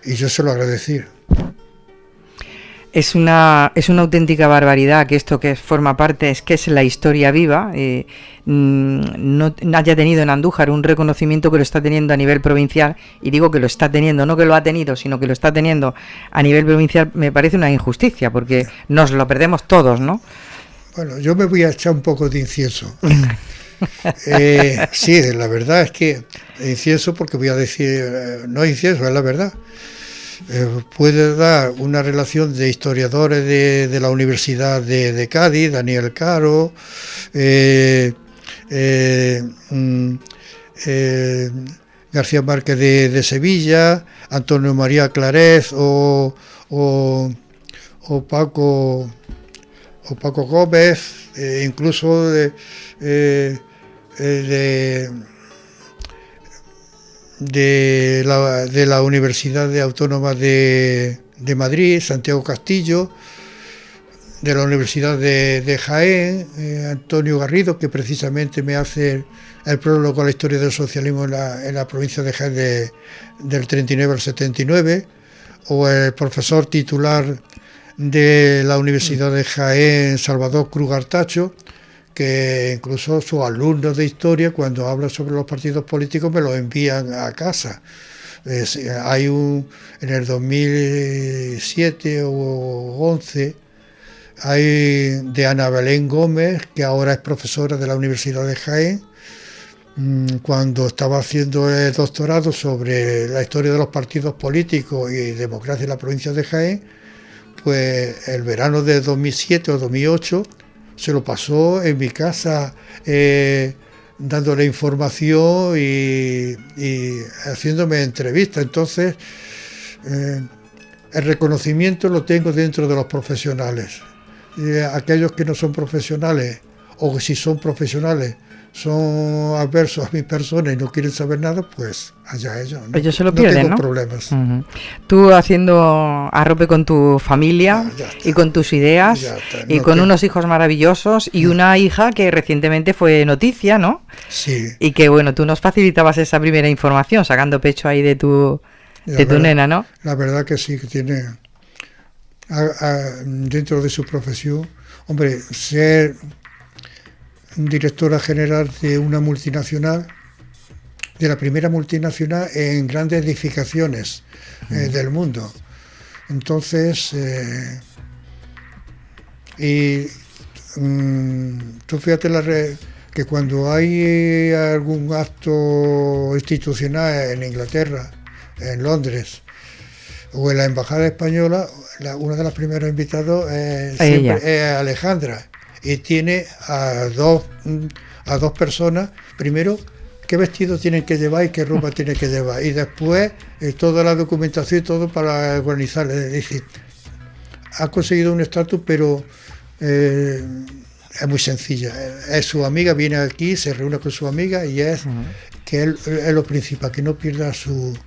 Y yo se lo agradecí. Es una auténtica barbaridad que esto que forma parte, que es la historia viva, no haya tenido en Andújar un reconocimiento que lo está teniendo a nivel provincial, y digo que lo está teniendo, no que lo ha tenido, sino que lo está teniendo a nivel provincial. Me parece una injusticia, porque nos lo perdemos todos, ¿no? Bueno, yo me voy a echar un poco de incienso. Sí, la verdad es que incienso, porque voy a decir, no incienso, es la verdad. Puede dar una relación de historiadores de la Universidad de Cádiz, Daniel Caro, García Márquez de Sevilla, Antonio María Clarez o Paco Gómez, incluso de de la Universidad Autónoma de Madrid, Santiago Castillo, de la Universidad de Jaén, Antonio Garrido, que precisamente me hace el prólogo a la historia del socialismo en la provincia de Jaén del 39 al 79, o el profesor titular de la Universidad de Jaén, Salvador Cruz Artacho, que incluso sus alumnos de historia, cuando hablan sobre los partidos políticos, me los envían a casa. En el 2007 o 11, hay de Ana Belén Gómez, que ahora es profesora de la Universidad de Jaén, cuando estaba haciendo el doctorado sobre la historia de los partidos políticos y democracia en la provincia de Jaén, pues el verano de 2007 o 2008 se lo pasó en mi casa dándole información y haciéndome entrevistas. Entonces, el reconocimiento lo tengo dentro de los profesionales. Aquellos que no son profesionales, o que si son profesionales son adversos a mi persona y no quieren saber nada, pues allá ellos. ¿No? Ellos se lo pierden, tengo ¿no? problemas. Uh-huh. Tú haciendo arrope con tu familia y con tus ideas y con unos hijos maravillosos y una hija que recientemente fue noticia, ¿no? Sí. Y que, bueno, tú nos facilitabas esa primera información, sacando pecho ahí de tu nena, ¿no? La verdad que sí, que tiene dentro de su profesión, hombre, ser directora general de una multinacional, de la primera multinacional en grandes edificaciones del mundo. Entonces, tú fíjate que cuando hay algún acto institucional en Inglaterra, en Londres, o en la Embajada Española, una de las primeras invitados es Alejandra. Y tiene a dos personas, primero, qué vestido tienen que llevar y qué ropa tienen que llevar, y después toda la documentación y todo para organizarla. Es decir, ha conseguido un estatus, pero es muy sencilla. Es su amiga, viene aquí, se reúne con su amiga y es que es lo principal, que no pierda sus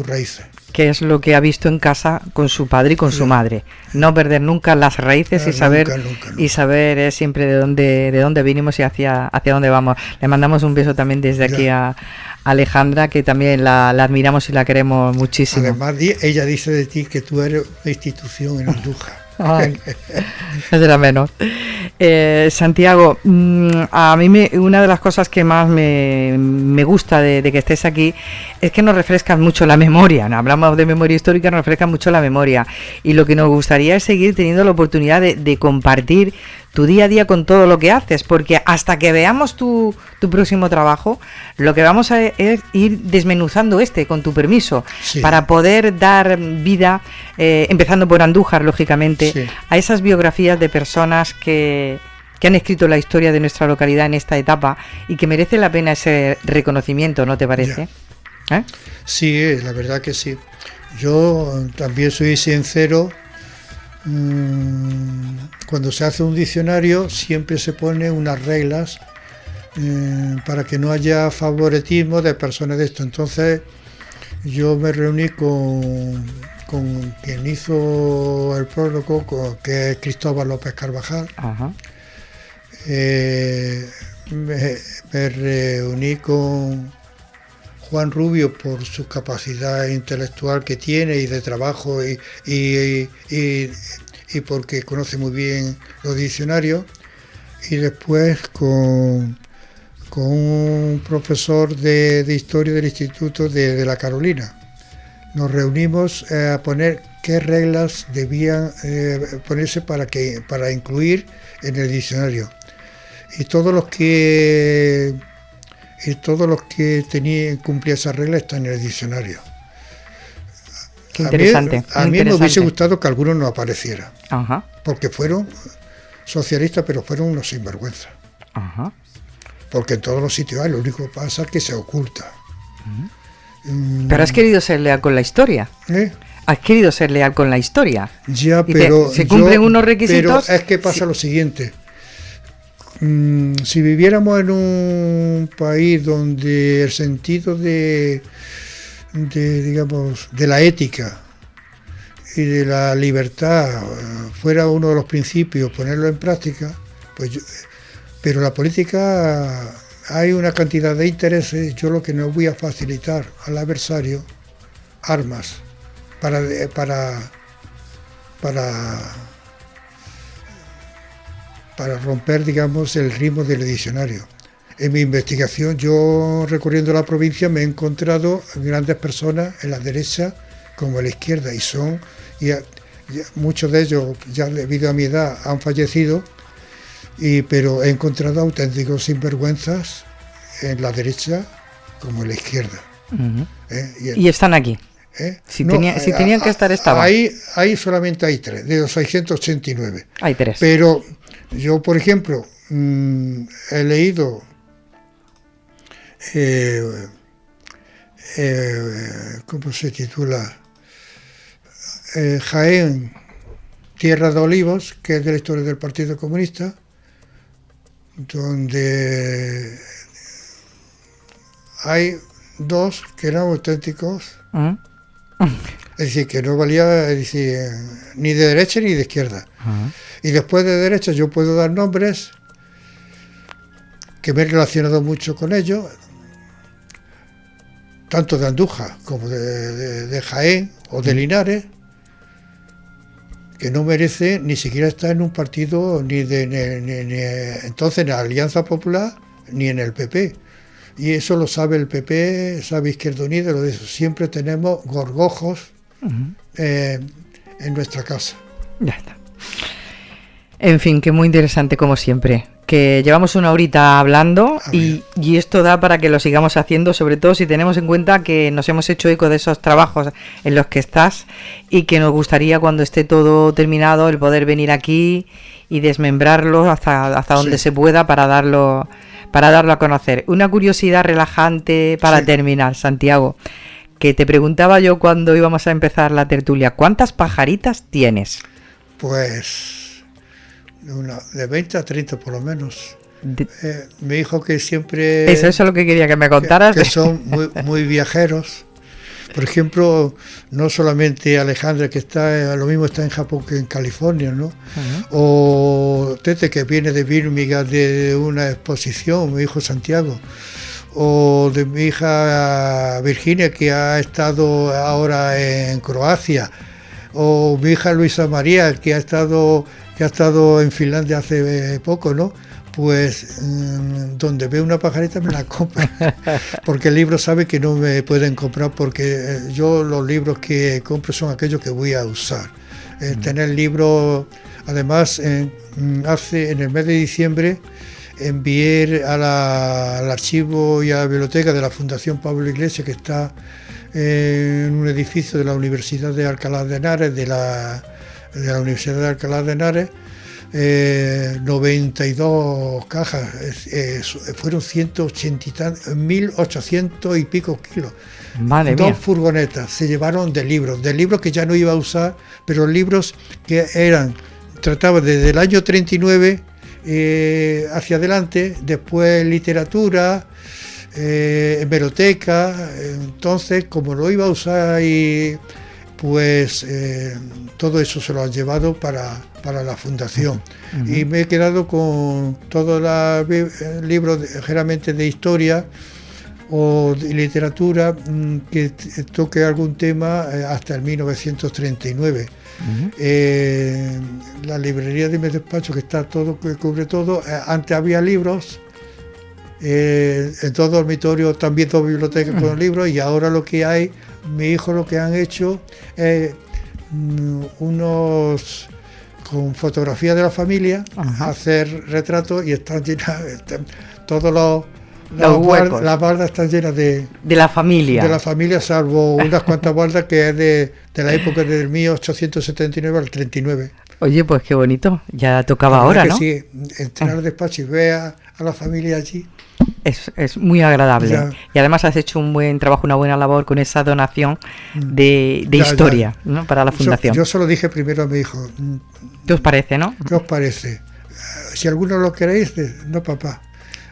raíces. Que es lo que ha visto en casa con su padre y con su madre. No perder nunca las raíces y saber nunca. Y saber siempre de dónde vinimos y hacia dónde vamos. Le mandamos un beso también desde aquí a Alejandra, que también la admiramos y la queremos muchísimo. Además, ella dice de ti que tú eres una institución en Andújar. Ay, no será menos. Santiago, a mí una de las cosas que más me gusta de que estés aquí es que nos refrescas mucho la memoria, ¿no? Hablamos de memoria histórica, nos refresca mucho la memoria, y lo que nos gustaría es seguir teniendo la oportunidad de compartir tu día a día con todo lo que haces, porque hasta que veamos tu próximo trabajo, lo que vamos a es ir desmenuzando con tu permiso, sí, para poder dar vida, empezando por Andújar, lógicamente, sí, a esas biografías de personas que han escrito la historia de nuestra localidad en esta etapa y que merece la pena ese reconocimiento, ¿no te parece? Sí, la verdad que sí. Yo también soy sincero. Cuando se hace un diccionario siempre se pone unas reglas para que no haya favoritismo de personas de esto. Entonces yo me reuní con quien hizo el prólogo, que es Cristóbal López Carvajal. Ajá. Me reuní con Juan Rubio por su capacidad intelectual que tiene y de trabajo y porque conoce muy bien los diccionarios, y después con un profesor de historia del Instituto de la Carolina. Nos reunimos a poner qué reglas debían ponerse para incluir en el diccionario, y todos los que cumplían esas reglas están en el diccionario. Qué interesante. A mí me hubiese gustado que algunos no aparecieran. Ajá. Porque fueron socialistas, pero fueron unos sinvergüenzas. Ajá. Porque en todos los sitios hay, lo único que pasa es que se oculta. Pero has querido ser leal con la historia. Has querido ser leal con la historia. Ya, pero se cumplen unos requisitos. Pero es que pasa lo siguiente. Si viviéramos en un país donde el sentido de digamos, de la ética y de la libertad fuera uno de los principios, ponerlo en práctica, pero la política hay una cantidad de intereses. Yo lo que no voy a facilitar al adversario armas para romper, digamos, el ritmo del diccionario. En mi investigación, yo recorriendo la provincia me he encontrado grandes personas en la derecha como en la izquierda, y muchos de ellos, ya debido a mi edad, han fallecido, pero he encontrado auténticos sinvergüenzas en la derecha como en la izquierda. Uh-huh. Y están aquí. Si tenían que estar, estaban. Ahí solamente hay 3, de los 689. Hay 3. Pero yo, por ejemplo, he leído ¿cómo se titula? Jaén, Tierra de Olivos, que es de la historia del Partido Comunista, donde hay 2 que eran auténticos, es decir, que no valía, es decir, ni de derecha ni de izquierda. Y después de derecha yo puedo dar nombres que me he relacionado mucho con ellos, tanto de Andújar como de Jaén o de Linares, que no merece ni siquiera estar en un partido entonces en la Alianza Popular ni en el PP. Y eso lo sabe el PP, sabe Izquierda Unida, lo de eso. Siempre tenemos gorgojos en nuestra casa. Ya está. En fin, que muy interesante como siempre. Que llevamos una horita hablando y esto da para que lo sigamos haciendo, sobre todo si tenemos en cuenta que nos hemos hecho eco de esos trabajos en los que estás y que nos gustaría, cuando esté todo terminado, el poder venir aquí y desmembrarlo hasta donde se pueda para darlo a conocer. Una curiosidad relajante para terminar, Santiago, que te preguntaba yo cuando íbamos a empezar la tertulia: ¿cuántas pajaritas tienes? Pues de 20 a 30 por lo menos. Mi hijo, que siempre... Eso es lo que quería que me contaras. Que son muy viajeros. Por ejemplo, no solamente Alejandra, que lo mismo está en Japón que en California, ¿no? O Tete, que viene de Birmingham de una exposición, mi hijo Santiago. O de mi hija Virginia, que ha estado ahora en Croacia. O mi hija Luisa María, que ha estado en Finlandia hace poco, ¿no? Pues donde veo una pajarita me la compro, porque el libro sabe que no me pueden comprar, porque yo los libros que compro son aquellos que voy a usar. Tener libros, además, en el mes de diciembre envié al archivo y a la biblioteca de la Fundación Pablo Iglesias, que está en un edificio de la Universidad de Alcalá de Henares, de la Universidad de Alcalá de Henares, 92 cajas, fueron 1.800 y pico kilos. Madre mía. 2 furgonetas se llevaron de libros que ya no iba a usar, pero libros que trataban desde el año 39 hacia adelante, después literatura, hemeroteca. Entonces, como lo iba a usar, pues todo eso se lo han llevado para la fundación. Y me he quedado con todos los libros, generalmente de historia o de literatura, que toque algún tema hasta el 1939. La librería de mi despacho, que está todo, que cubre todo, antes había libros, en todo dormitorio también 2 bibliotecas con libros, y ahora lo que hay, mi hijo lo que han hecho es unos con fotografías de la familia, hacer retratos, y están llenas, todos las bardas están llenas de la familia, salvo unas cuantas bardas que es de la época del 1879 al 39. Oye, pues qué bonito, ya tocaba ahora, ¿no? Sí, entrar al despacho y ver a la familia allí. Es muy agradable. Ya. Y además has hecho un buen trabajo, una buena labor con esa donación de historia, ¿no? Para la fundación. Yo se lo dije primero a mi hijo. ¿Qué os parece, no? ¿Qué os parece? Si alguno lo queréis, no, papá.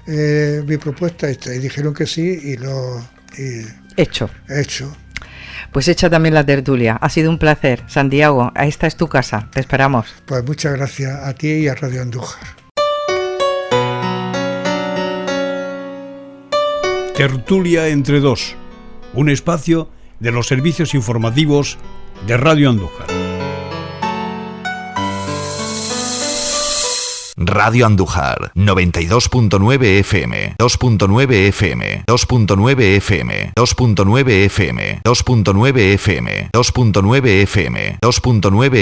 Mi propuesta es esta. Y dijeron que sí, y lo... Hecho. Pues hecha también la tertulia. Ha sido un placer. Santiago, esta es tu casa. Te esperamos. Pues muchas gracias a ti y a Radio Andújar. Tertulia entre dos, un espacio de los servicios informativos de Radio Andújar. Radio Andújar, 92.9 FM, 2.9 FM, 2.9 FM, 2.9 FM, 2.9 FM, 2.9 FM, 2.9